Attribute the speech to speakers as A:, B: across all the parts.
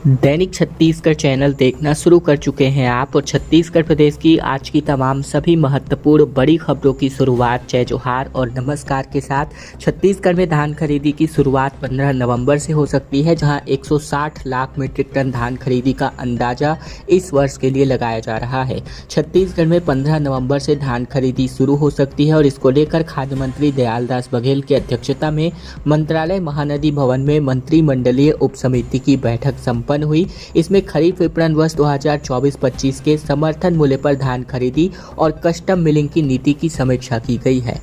A: दैनिक Chhattisgarh channel देखना शुरू कर चुके हैं आप और छत्तीसगढ़ प्रदेश की आज की तमाम सभी महत्वपूर्ण बड़ी खबरों की शुरुआत जय जोहार और नमस्कार के साथ। छत्तीसगढ़ में धान खरीदी की शुरुआत 15 नवंबर से हो सकती है, जहां 160 लाख मीट्रिक टन धान खरीदी का अंदाजा इस वर्ष के लिए लगाया जा रहा है। छत्तीसगढ़ में 15 नवंबर से धान खरीदी शुरू हो सकती है और इसको लेकर खाद्य मंत्री दयालदास बघेल की अध्यक्षता में मंत्रालय महानदी भवन में मंत्रिमंडलीय उप समिति की बैठक संपन्न हुई। इसमें खरीफ विपणन वर्ष 2024-25 के समर्थन मूल्य पर धान खरीदी और कस्टम मिलिंग की नीति की समीक्षा की गई है।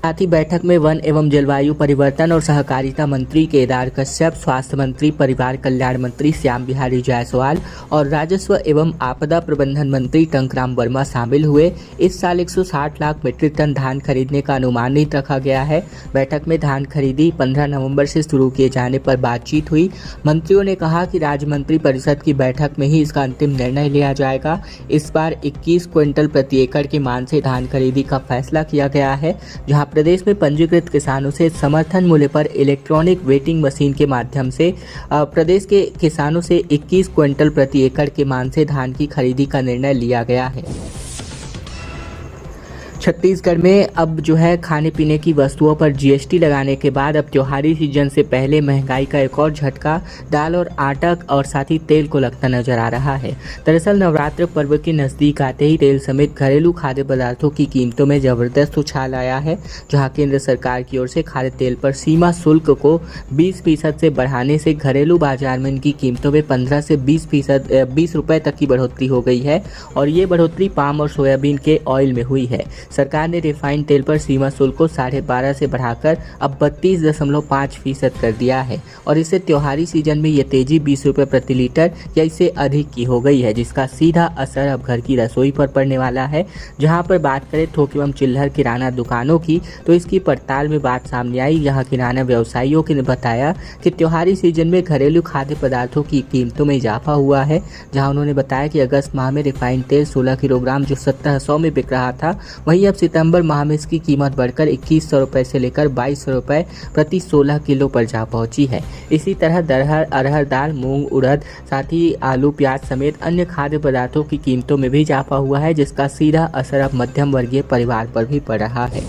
A: साथ ही बैठक में वन एवं जलवायु परिवर्तन और सहकारिता मंत्री केदार कश्यप, स्वास्थ्य मंत्री, परिवार कल्याण मंत्री श्याम बिहारी जायसवाल और राजस्व एवं आपदा प्रबंधन मंत्री टंकराम वर्मा शामिल हुए। इस साल 160 लाख मीट्रिक टन धान खरीदने का अनुमानित रखा गया है। बैठक में धान खरीदी 15 नवंबर से शुरू किए जाने पर बातचीत हुई। मंत्रियों ने कहा कि राज्य मंत्री परिषद की बैठक में ही इसका अंतिम निर्णय लिया जाएगा। इस बार 21 क्विंटल प्रति एकड़ के मान से धान खरीदी का फैसला किया गया है, जहां प्रदेश में पंजीकृत किसानों से समर्थन मूल्य पर इलेक्ट्रॉनिक वेटिंग मशीन के माध्यम से प्रदेश के किसानों से 21 क्विंटल प्रति एकड़ के मान से धान की खरीदी का निर्णय लिया गया है। छत्तीसगढ़ में अब खाने पीने की वस्तुओं पर जीएसटी लगाने के बाद अब त्योहारी सीजन से पहले महंगाई का एक और झटका दाल और आटा और साथ ही तेल को लगता नजर आ रहा है। दरअसल नवरात्र पर्व के नजदीक आते ही तेल समेत घरेलू खाद्य पदार्थों की कीमतों में जबरदस्त उछाल आया है, जहां केंद्र सरकार की ओर से खाद्य तेल पर सीमा शुल्क को 20% से बढ़ाने से घरेलू बाजार में इनकी कीमतों में 15 से 20 रुपए तक की बढ़ोतरी हो गई है और ये बढ़ोतरी पाम और सोयाबीन के ऑयल में हुई है। सरकार ने रिफाइंड तेल पर सीमा शुल्क को 12.5 से बढ़ाकर अब 32.5% कर दिया है और इससे त्योहारी सीजन में ये तेजी 20 रुपये प्रति लीटर या इससे अधिक की हो गई है, जिसका सीधा असर अब घर की रसोई पर पड़ने वाला है। जहां पर बात करें थोक एवं चिल्लर किराना दुकानों की, तो इसकी पड़ताल में बात सामने आई। यहाँ किराना व्यवसायियों ने बताया कि त्योहारी सीजन में घरेलू खाद्य पदार्थों की कीमतों में इजाफा हुआ है, जहाँ उन्होंने बताया कि अगस्त माह में रिफाइंड तेल 16 किलोग्राम जो 1700 में बिक रहा था, वहीं अब सितंबर माह में इसकी कीमत बढ़कर 2100 रुपए से लेकर 2200 रुपए प्रति 16 किलो पर जा पहुंची है। इसी तरह दरहर, अरहर दाल, मूंग, उड़द, साथ ही आलू, प्याज समेत अन्य खाद्य पदार्थों की कीमतों में भी इजाफा हुआ है, जिसका सीधा असर अब मध्यम वर्गीय परिवार पर भी पड़ रहा है।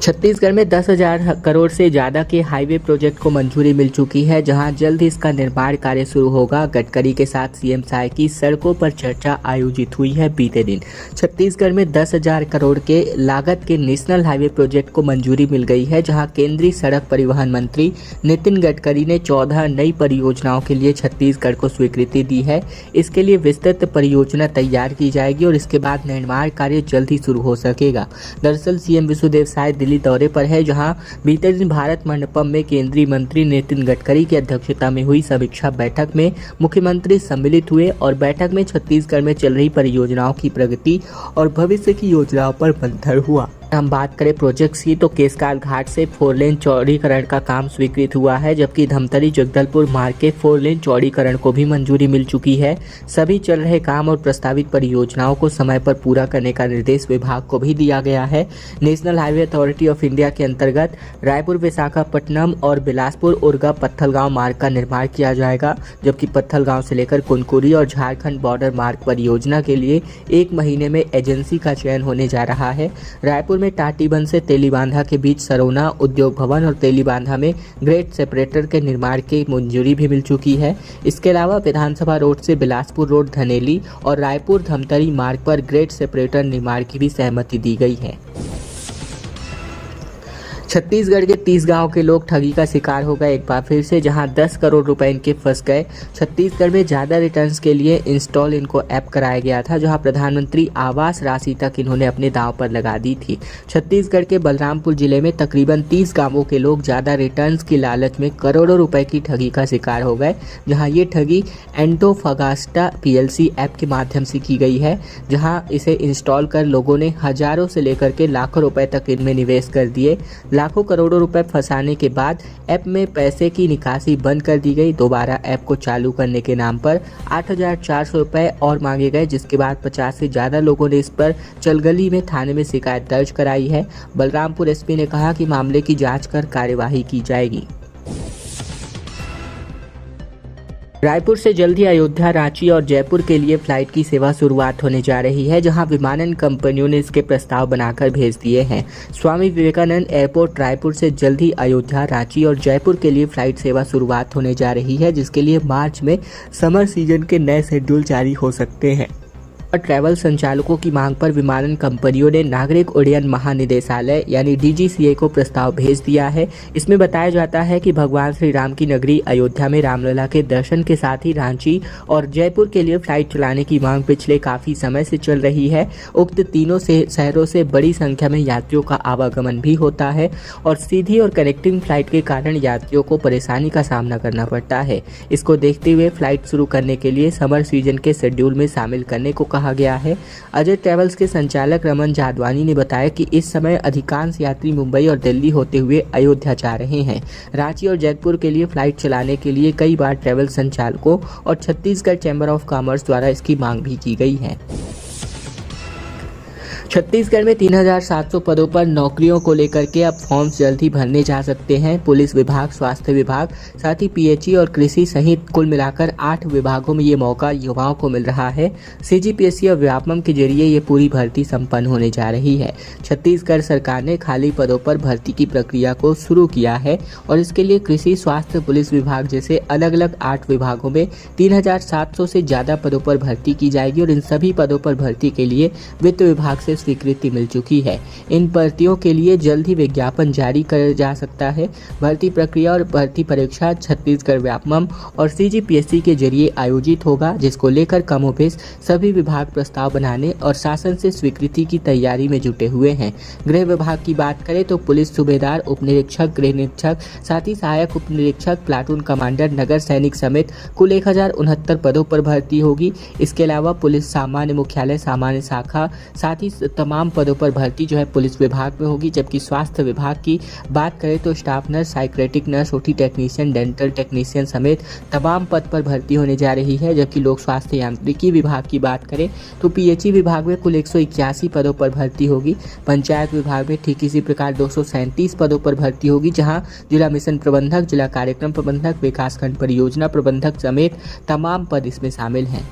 A: छत्तीसगढ़ में 10,000 करोड़ से ज़्यादा के हाईवे प्रोजेक्ट को मंजूरी मिल चुकी है, जहां जल्द ही इसका निर्माण कार्य शुरू होगा। गडकरी के साथ सीएम साय की सड़कों पर चर्चा आयोजित हुई है बीते दिन। छत्तीसगढ़ में 10,000 करोड़ के लागत के नेशनल हाईवे प्रोजेक्ट को मंजूरी मिल गई है, जहां केंद्रीय सड़क परिवहन मंत्री नितिन गडकरी ने 14 नई परियोजनाओं के लिए छत्तीसगढ़ को स्वीकृति दी है। इसके लिए विस्तृत परियोजना तैयार की जाएगी और इसके बाद निर्माण कार्य जल्द ही शुरू हो सकेगा। दरअसल सीएम विष्णुदेव साय दिल्ली दौरे पर है, जहां बीते दिन भारत मंडपम में केंद्रीय मंत्री नितिन गडकरी की अध्यक्षता में हुई समीक्षा बैठक में मुख्यमंत्री सम्मिलित हुए और बैठक में छत्तीसगढ़ में चल रही परियोजनाओं की प्रगति और भविष्य की योजनाओं पर मंथन हुआ। हम बात करें प्रोजेक्ट्स की, तो केसकाल घाट से 4 लेन चौड़ीकरण का काम स्वीकृत हुआ है, जबकि धमतरी जगदलपुर मार्ग के 4 लेन चौड़ीकरण को भी मंजूरी मिल चुकी है। सभी चल रहे काम और प्रस्तावित परियोजनाओं को समय पर पूरा करने का निर्देश विभाग को भी दिया गया है। National highway authority of India के अंतर्गत रायपुर विशाखापट्टनम और बिलासपुर उर्गा पत्थलगांव मार्ग का निर्माण किया जाएगा, जबकि पत्थलगांव से लेकर कुनकुरी और झारखंड बॉर्डर मार्ग परियोजना के लिए 1 महीने में एजेंसी का चयन होने जा रहा है। रायपुर में टाटीबंध से तेलीबांधा के बीच सरोना उद्योग भवन और तेलीबांधा में ग्रेड सेपरेटर के निर्माण की मंजूरी भी मिल चुकी है। इसके अलावा विधानसभा रोड से बिलासपुर रोड धनेली और रायपुर धमतरी मार्ग पर ग्रेड सेपरेटर निर्माण की भी सहमति दी गई है। छत्तीसगढ़ के 30 गांव के लोग ठगी का शिकार हो गए एक बार फिर से, जहां 10 करोड़ रुपए इनके फंस गए। छत्तीसगढ़ में ज़्यादा रिटर्न्स के लिए इंस्टॉल इनको ऐप कराया गया था, जहां प्रधानमंत्री आवास राशि तक इन्होंने अपने दांव पर लगा दी थी। छत्तीसगढ़ के बलरामपुर जिले में तकरीबन 30 गांवों के लोग ज़्यादा रिटर्न्स की लालच में करोड़ों रुपए की ठगी का शिकार हो गए, जहाँ ये ठगी एंटोफगास्टा PLC ऐप के माध्यम से की गई है, जहाँ इसे इंस्टॉल कर लोगों ने हजारों से लेकर के लाखों रुपए तक इनमें निवेश कर दिए। लाखों करोड़ों रुपए फंसाने के बाद ऐप में पैसे की निकासी बंद कर दी गई। दोबारा ऐप को चालू करने के नाम पर 8,400 रुपए और मांगे गए, जिसके बाद 50 से ज़्यादा लोगों ने इस पर चलगली में थाने में शिकायत दर्ज कराई है। बलरामपुर एसपी ने कहा कि मामले की जांच कर कार्यवाही की जाएगी। रायपुर से जल्द ही अयोध्या, रांची और जयपुर के लिए फ्लाइट की सेवा शुरुआत होने जा रही है, जहां विमानन कंपनियों ने इसके प्रस्ताव बनाकर भेज दिए हैं। स्वामी विवेकानंद एयरपोर्ट रायपुर से जल्द ही अयोध्या, रांची और जयपुर के लिए फ्लाइट सेवा शुरुआत होने जा रही है, जिसके लिए मार्च में समर सीजन के नए शेड्यूल जारी हो सकते हैं। ट्रैवल संचालकों की मांग पर विमानन कंपनियों ने नागरिक उड्डयन महानिदेशालय यानी DGCA को प्रस्ताव भेज दिया है। इसमें बताया जाता है कि भगवान श्री राम की नगरी अयोध्या में रामलला के दर्शन के साथ ही रांची और जयपुर के लिए फ्लाइट चलाने की मांग पिछले काफ़ी समय से चल रही है। उक्त तीनों शहरों से बड़ी संख्या में यात्रियों का आवागमन भी होता है और सीधी और कनेक्टिंग फ्लाइट के कारण यात्रियों को परेशानी का सामना करना पड़ता है। इसको देखते हुए फ्लाइट शुरू करने के लिए समर सीजन के शेड्यूल में शामिल करने को कहा गया है। अजय ट्रैवल्स के संचालक रमन जादवानी ने बताया कि इस समय अधिकांश यात्री मुंबई और दिल्ली होते हुए अयोध्या जा रहे हैं। रांची और जयपुर के लिए फ्लाइट चलाने के लिए कई बार ट्रैवल संचालकों और छत्तीसगढ़ चैम्बर ऑफ कॉमर्स द्वारा इसकी मांग भी की गई है। छत्तीसगढ़ में 3700 पदों पर नौकरियों को लेकर के अब फॉर्म्स जल्द ही भरने जा सकते हैं। पुलिस विभाग, स्वास्थ्य विभाग, साथ ही PHE और कृषि सहित कुल मिलाकर 8 विभागों में ये मौका युवाओं को मिल रहा है। CGPSC और व्यापम के जरिए ये पूरी भर्ती संपन्न होने जा रही है। छत्तीसगढ़ सरकार ने खाली पदों पर भर्ती की प्रक्रिया को शुरू किया है और इसके लिए कृषि, स्वास्थ्य, पुलिस विभाग जैसे अलग अलग 8 विभागों में 3700 से ज़्यादा पदों पर भर्ती की जाएगी और इन सभी पदों पर भर्ती के लिए वित्त विभाग से स्वीकृति मिल चुकी है। इन भर्तियों के लिए जल्द ही विज्ञापन जारी किया जा सकता है। भर्ती प्रक्रिया और भर्ती परीक्षा छत्तीसगढ़ व्यापमं और CGPSC के जरिए आयोजित होगा, जिसको लेकर कमोबेश सभी विभाग प्रस्ताव बनाने और शासन से स्वीकृति की तैयारी में जुटे हुए हैं। गृह विभाग की बात करें तो पुलिस सूबेदार, उप निरीक्षक, गृह निरीक्षक, साथ ही सहायक उप निरीक्षक, प्लाटून कमांडर, नगर सैनिक समेत कुल 1069 पदों पर भर्ती होगी। इसके अलावा पुलिस सामान्य मुख्यालय, सामान्य शाखा, साथ ही तमाम पदों पर भर्ती जो है पुलिस विभाग में होगी। जबकि स्वास्थ्य विभाग की बात करें तो staff nurse, psychiatric nurse, OT technician, dental technician समेत तमाम पद पर भर्ती होने जा रही है। जबकि लोक स्वास्थ्य यांत्रिकी विभाग की बात करें तो PHE विभाग में कुल 181 पदों पर भर्ती होगी। पंचायत विभाग में ठीक इसी प्रकार 237 पदों पर भर्ती होगी, जहां जिला मिशन प्रबंधक, जिला कार्यक्रम प्रबंधक, विकासखंड परियोजना प्रबंधक समेत तमाम पद इसमें शामिल हैं।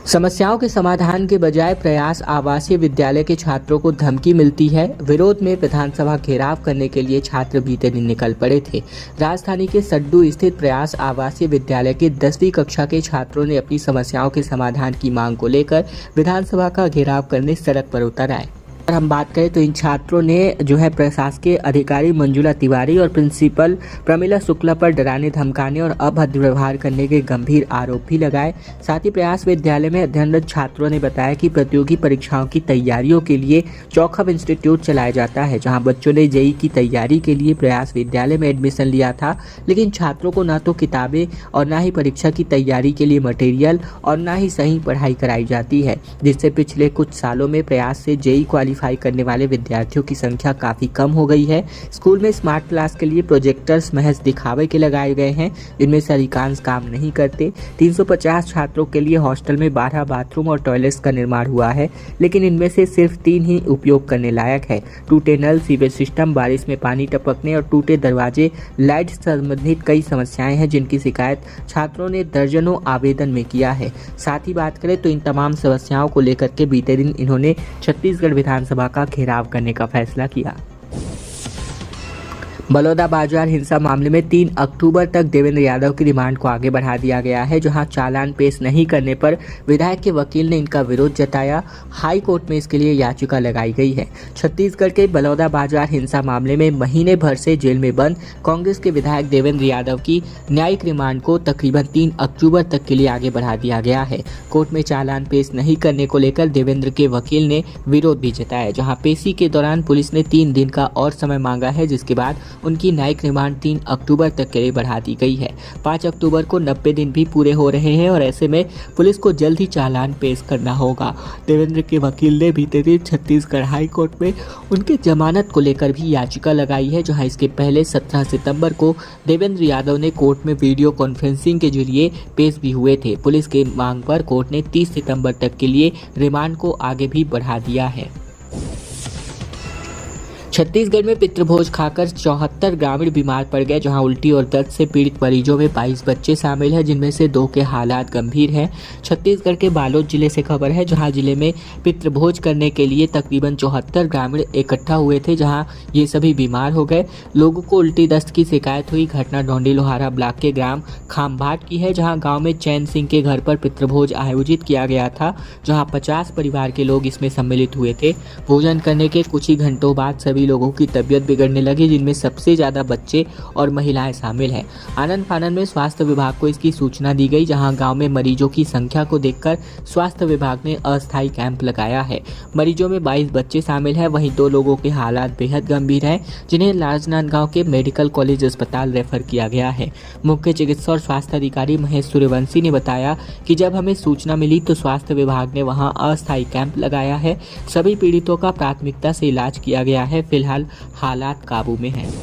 A: समस्याओं के समाधान के बजाय प्रयास आवासीय विद्यालय के छात्रों को धमकी मिलती है। विरोध में विधानसभा घेराव करने के लिए छात्र बीते दिन निकल पड़े थे। राजधानी के सड्डू स्थित प्रयास आवासीय विद्यालय के 10वीं कक्षा के छात्रों ने अपनी समस्याओं के समाधान की मांग को लेकर विधानसभा का घेराव करने सड़क पर उतर आए। अगर हम बात करें तो इन छात्रों ने जो है प्रशासकीय अधिकारी मंजुला तिवारी और प्रिंसिपल प्रमिला शुक्ला पर डराने, धमकाने और अभद्र व्यवहार करने के गंभीर आरोप भी लगाए। साथ ही प्रयास विद्यालय में अध्ययनरत छात्रों ने बताया कि प्रतियोगी परीक्षाओं की तैयारियों के लिए चौखम इंस्टीट्यूट चलाया जाता है, जहां बच्चों ने JEE की तैयारी के लिए प्रयास विद्यालय में एडमिशन लिया था, लेकिन छात्रों को न तो किताबें और न ही परीक्षा की तैयारी के लिए मटेरियल और न ही सही पढ़ाई कराई जाती है, जिससे पिछले कुछ सालों में प्रयास से JEE क्वालिफाई करने वाले विद्यार्थियों की संख्या काफी कम हो गई है। स्कूल में स्मार्ट क्लास के लिए प्रोजेक्टर्स महज दिखावे के लगाए गए हैं, जिनमें से अधिकांश काम नहीं करते। 350 छात्रों के लिए हॉस्टल में 12 बाथरूम और टॉयलेट्स का निर्माण हुआ है, लेकिन इनमें से सिर्फ 3 ही उपयोग करने लायक है। टूटे नल, सीवेज सिस्टम, बारिश में पानी टपकने और टूटे दरवाजे, लाइट संबंधित कई समस्याएं हैं, जिनकी शिकायत छात्रों ने दर्जनों आवेदन में किया है। साथ ही बात करें तो इन तमाम समस्याओं को लेकर के बीते दिन इन्होंने छत्तीसगढ़ विधानसभा का घेराव करने का फैसला किया। बलौदाबाजार हिंसा मामले में 3 अक्टूबर तक देवेंद्र यादव की रिमांड को आगे बढ़ा दिया गया है, जहां चालान पेश नहीं करने पर विधायक के वकील ने इनका विरोध जताया। हाई कोर्ट में इसके लिए याचिका लगाई गई है। छत्तीसगढ़ के बलौदाबाजार हिंसा मामले में महीने भर से जेल में बंद कांग्रेस के विधायक देवेंद्र यादव की न्यायिक रिमांड को तकरीबन 3 अक्टूबर तक के लिए आगे बढ़ा दिया गया है। कोर्ट में चालान पेश नहीं करने को लेकर देवेंद्र के वकील ने विरोध भी जताया, जहाँ पेशी के दौरान पुलिस ने 3 दिन का और समय मांगा है, जिसके बाद उनकी न्यायिक रिमांड 3 अक्टूबर तक के लिए बढ़ा दी गई है। 5 अक्टूबर को 90 दिन भी पूरे हो रहे हैं और ऐसे में पुलिस को जल्द ही चालान पेश करना होगा। देवेंद्र के वकील ने बीते दिन छत्तीसगढ़ हाई कोर्ट में उनकी जमानत को लेकर भी याचिका लगाई है, जहां इसके पहले 17 सितंबर को देवेंद्र यादव ने कोर्ट में वीडियो कॉन्फ्रेंसिंग के जरिए पेश भी हुए थे। पुलिस की मांग पर कोर्ट ने 30 सितंबर तक के लिए रिमांड को आगे भी बढ़ा दिया है। छत्तीसगढ़ में पितृभोज खाकर 74 ग्रामीण बीमार पड़ गए, जहां उल्टी और दर्द से पीड़ित मरीजों में 22 बच्चे शामिल हैं, जिनमें से 2 के हालात गंभीर हैं। छत्तीसगढ़ के बालोद जिले से खबर है, जहां जिले में पितृभोज करने के लिए तकरीबन 74 ग्रामीण इकट्ठा हुए थे, जहां ये सभी बीमार हो गए। लोगों को उल्टी दस्त की शिकायत हुई। घटना डोंडी लोहारा ब्लॉक के ग्राम खामबाट की है, जहां गाँव में चैन सिंह के घर पर पितृभोज आयोजित किया गया था, जहाँ 50 परिवार के लोग इसमें सम्मिलित हुए थे। भोजन करने के कुछ ही घंटों बाद सभी लोगों की तबीयत बिगड़ने लगी, जिनमें सबसे ज्यादा बच्चे और महिलाएं शामिल हैं। आनंद फानन में स्वास्थ्य विभाग को इसकी सूचना दी गई, जहां गांव में मरीजों की संख्या को देखकर स्वास्थ्य विभाग ने अस्थायी कैंप लगाया है। मरीजों में 22 बच्चे शामिल हैं, वहीं 2 लोगों के हालात बेहद गंभीर हैं, जिन्हें राजनांदगांव के मेडिकल कॉलेज अस्पताल रेफर किया गया है। मुख्य चिकित्सा और स्वास्थ्य अधिकारी महेश सूर्यवंशी ने बताया कि जब हमें सूचना मिली तो स्वास्थ्य विभाग ने वहां अस्थायी कैंप लगाया है। सभी पीड़ितों का प्राथमिकता से इलाज किया गया है। फिलहाल हालात काबू में हैं।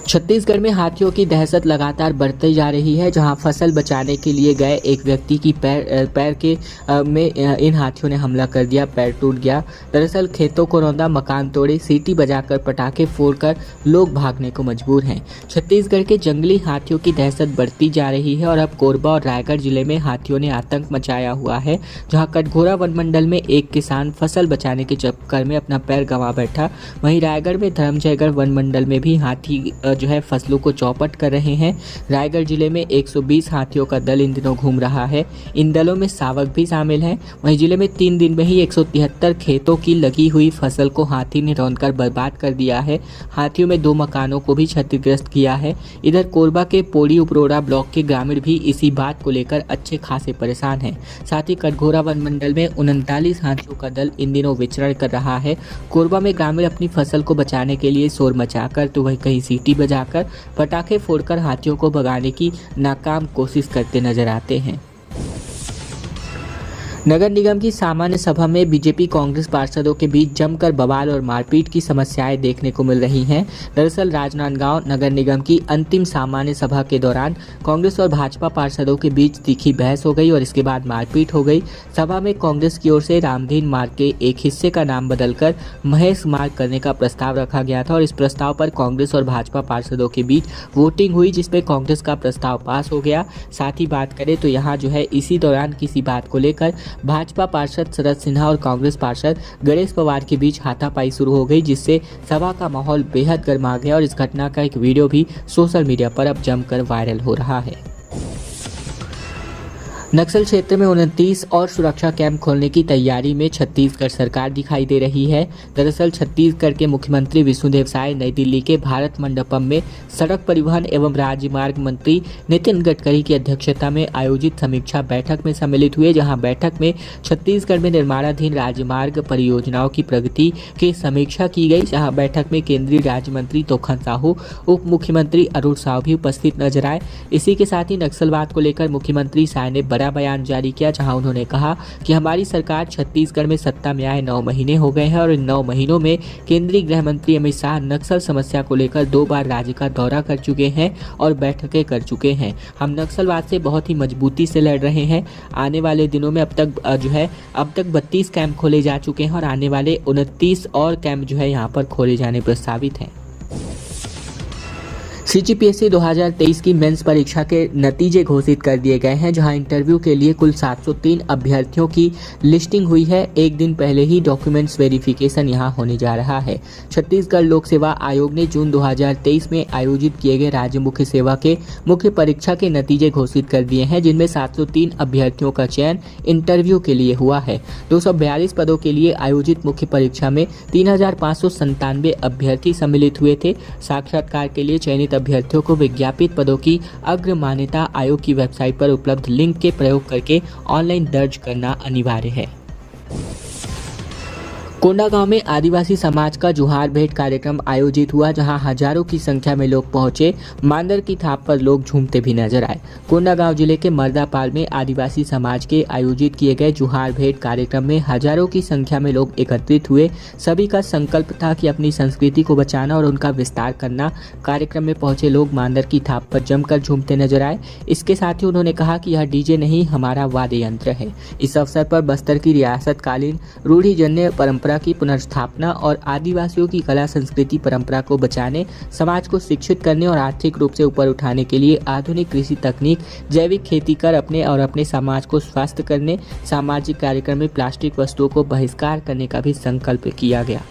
A: छत्तीसगढ़ में हाथियों की दहशत लगातार बढ़ती जा रही है, जहां फसल बचाने के लिए गए एक व्यक्ति की पैर में इन हाथियों ने हमला कर दिया, पैर टूट गया। दरअसल खेतों को रौंदा, मकान तोड़े, सीटी बजाकर पटाखे फोड़कर लोग भागने को मजबूर हैं। छत्तीसगढ़ के जंगली हाथियों की दहशत बढ़ती जा रही है और अब कोरबा और रायगढ़ जिले में हाथियों ने आतंक मचाया हुआ है, जहाँ कटघोरा वन मंडल में एक किसान फसल बचाने के चक्कर में अपना पैर गंवा बैठा। वहीं रायगढ़ में धर्मजयगढ़ वन मंडल में भी हाथी फसलों को चौपट कर रहे हैं। रायगढ़ जिले में 120 हाथियों का दल इन दिनों घूम रहा है। इन दलों में शावक भी शामिल हैं। वहीं जिले में 3 दिन में ही 173 खेतों की लगी हुई फसल को हाथी ने रौंदकर बर्बाद कर दिया है। हाथियों में 2 मकानों को भी क्षतिग्रस्त किया है। इधर कोरबा के पोड़ी उपरोड़ा ब्लॉक के ग्रामीण भी इसी बात को लेकर अच्छे खासे परेशान हैं। साथ ही कटघोरा वन मंडल में 39 हाथियों का दल इन दिनों विचरण कर रहा है। कोरबा में ग्रामीण अपनी फसल को बचाने के लिए शोर मचाकर तो वहीं कहीं सीटी बजाकर पटाखे फोड़कर हाथियों को भगाने की नाकाम कोशिश करते नजर आते हैं। नगर निगम की सामान्य सभा में बीजेपी कांग्रेस पार्षदों के बीच जमकर बवाल और मारपीट की समस्याएं देखने को मिल रही हैं। दरअसल राजनांदगांव नगर निगम की अंतिम सामान्य सभा के दौरान कांग्रेस और भाजपा पार्षदों के बीच तीखी बहस हो गई और इसके बाद मारपीट हो गई। सभा में कांग्रेस की ओर से रामधीन मार्ग के एक हिस्से का नाम बदलकर महेश मार्ग करने का प्रस्ताव रखा गया था और इस प्रस्ताव पर कांग्रेस और भाजपा पार्षदों के बीच वोटिंग हुई, जिसमें कांग्रेस का प्रस्ताव पास हो गया। साथ ही बात करें तो यहाँ इसी दौरान किसी बात को लेकर भाजपा पार्षद शरद सिन्हा और कांग्रेस पार्षद गणेश पवार के बीच हाथापाई शुरू हो गई, जिससे सभा का माहौल बेहद गर्मा गया और इस घटना का एक वीडियो भी सोशल मीडिया पर अब जमकर वायरल हो रहा है। नक्सल क्षेत्र में 29 और सुरक्षा कैंप खोलने की तैयारी में छत्तीसगढ़ सरकार दिखाई दे रही है। दरअसल छत्तीसगढ़ के मुख्यमंत्री विष्णुदेव साय नई दिल्ली के भारत मंडपम में सड़क परिवहन एवं राजमार्ग मंत्री नितिन गडकरी की अध्यक्षता में आयोजित समीक्षा बैठक में सम्मिलित हुए, जहां बैठक में छत्तीसगढ़ में निर्माणाधीन राजमार्ग परियोजनाओं की प्रगति की समीक्षा की गई। जहां बैठक में केंद्रीय राज्य मंत्री तोखन साहू, उप मुख्यमंत्री अरुण साव भी उपस्थित नजर आए। इसी के साथ ही नक्सलवाद को लेकर मुख्यमंत्री साय ने बड़ा बयान जारी किया, जहां उन्होंने कहा कि हमारी सरकार छत्तीसगढ़ में सत्ता में आए 9 महीने हो गए हैं और इन 9 महीनों में केंद्रीय गृह मंत्री अमित शाह नक्सल समस्या को लेकर 2 बार राज्य का दौरा कर चुके हैं और बैठकें कर चुके हैं। हम नक्सलवाद से बहुत ही मजबूती से लड़ रहे हैं। आने वाले दिनों में अब तक 32 कैंप खोले जा चुके हैं और आने वाले 29 और कैंप यहाँ पर खोले जाने प्रस्तावित हैं। सीजीपीएससी 2023 की मेंस परीक्षा के नतीजे घोषित कर दिए गए हैं, जहां इंटरव्यू के लिए कुल 703 अभ्यर्थियों की लिस्टिंग हुई है। एक दिन पहले ही डॉक्यूमेंट्स वेरिफिकेशन यहां होने जा रहा है। छत्तीसगढ़ लोक सेवा आयोग ने जून 2023 में आयोजित किए गए राज्य मुख्य सेवा के मुख्य परीक्षा के नतीजे घोषित कर दिए हैं, जिनमें 703 अभ्यर्थियों का चयन इंटरव्यू के लिए हुआ है। 242 पदों के लिए आयोजित मुख्य परीक्षा में 3597 अभ्यर्थी सम्मिलित हुए थे। साक्षात्कार के लिए चयनित अभ्यर्थियों को विज्ञापित पदों की अग्र मान्यता आयोग की वेबसाइट पर उपलब्ध लिंक के प्रयोग करके ऑनलाइन दर्ज करना अनिवार्य है। कोंडागांव में आदिवासी समाज का जुहार भेंट कार्यक्रम आयोजित हुआ, जहां हजारों की संख्या में लोग पहुंचे। मांदर की थाप पर लोग झूमते भी नजर आए। कोंडागांव जिले के मर्दापाल में आदिवासी समाज के आयोजित किए गए जुहार भेंट कार्यक्रम में हजारों की संख्या में लोग एकत्रित हुए। सभी का संकल्प था कि अपनी संस्कृति को बचाना और उनका विस्तार करना। कार्यक्रम में पहुंचे लोग मांदर की थाप पर जमकर झूमते नजर आए। इसके साथ ही उन्होंने कहा कि यह डीजे नहीं, हमारा वाद्य यंत्र है। इस अवसर पर बस्तर की रियासत कालीन रूढ़िजन्य परंपरा परंपरा की पुनर्स्थापना और आदिवासियों की कला संस्कृति परंपरा को बचाने, समाज को शिक्षित करने और आर्थिक रूप से ऊपर उठाने के लिए आधुनिक कृषि तकनीक, जैविक खेती कर अपने समाज को स्वस्थ करने, सामाजिक कार्यक्रम में प्लास्टिक वस्तुओं को बहिष्कार करने का भी संकल्प किया गया।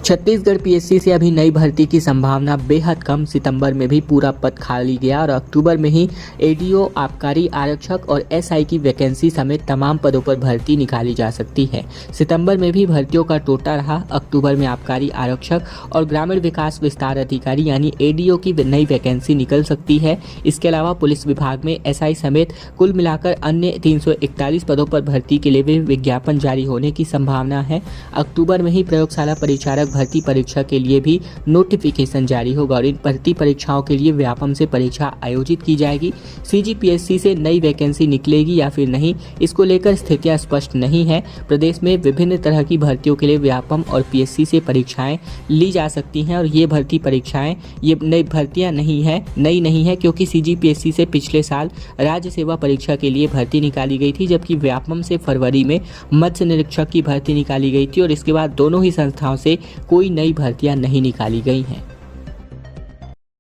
A: छत्तीसगढ़ पीएससी से अभी नई भर्ती की संभावना बेहद कम। सितंबर में भी पूरा पद खाली गया और अक्टूबर में ही एडीओ, आबकारी आरक्षक और एसआई की वैकेंसी समेत तमाम पदों पर भर्ती निकाली जा सकती है। सितंबर में भी भर्तियों का टोटा रहा। अक्टूबर में आबकारी आरक्षक और ग्रामीण विकास विस्तार अधिकारी यानी एडीओ की नई वैकेंसी निकल सकती है। इसके अलावा पुलिस विभाग में एसआई समेत कुल मिलाकर अन्य 341 पदों पर भर्ती के लिए भी विज्ञापन जारी होने की संभावना है। अक्टूबर में ही प्रयोगशाला परिचारक भर्ती परीक्षा के लिए भी नोटिफिकेशन जारी होगा और इन भर्ती परीक्षाओं के लिए व्यापम से परीक्षा आयोजित की जाएगी। सीजीपीएससी से नई वैकेंसी निकलेगी या फिर नहीं, इसको लेकर स्थितियां स्पष्ट नहीं है। प्रदेश में विभिन्न तरह की भर्तियों के लिए व्यापम और पीएससी से परीक्षाएं ली जा सकती हैं और ये भर्ती परीक्षाएं ये नई भर्तियां नई नहीं है क्योंकि सीजीपीएससी से पिछले साल राज्य सेवा परीक्षा के लिए भर्ती निकाली गई थी, जबकि व्यापम से फरवरी में मत्स्य निरीक्षक की भर्ती निकाली गई थी और इसके बाद दोनों ही संस्थाओं से कोई नई भर्तियां नहीं निकाली गई हैं।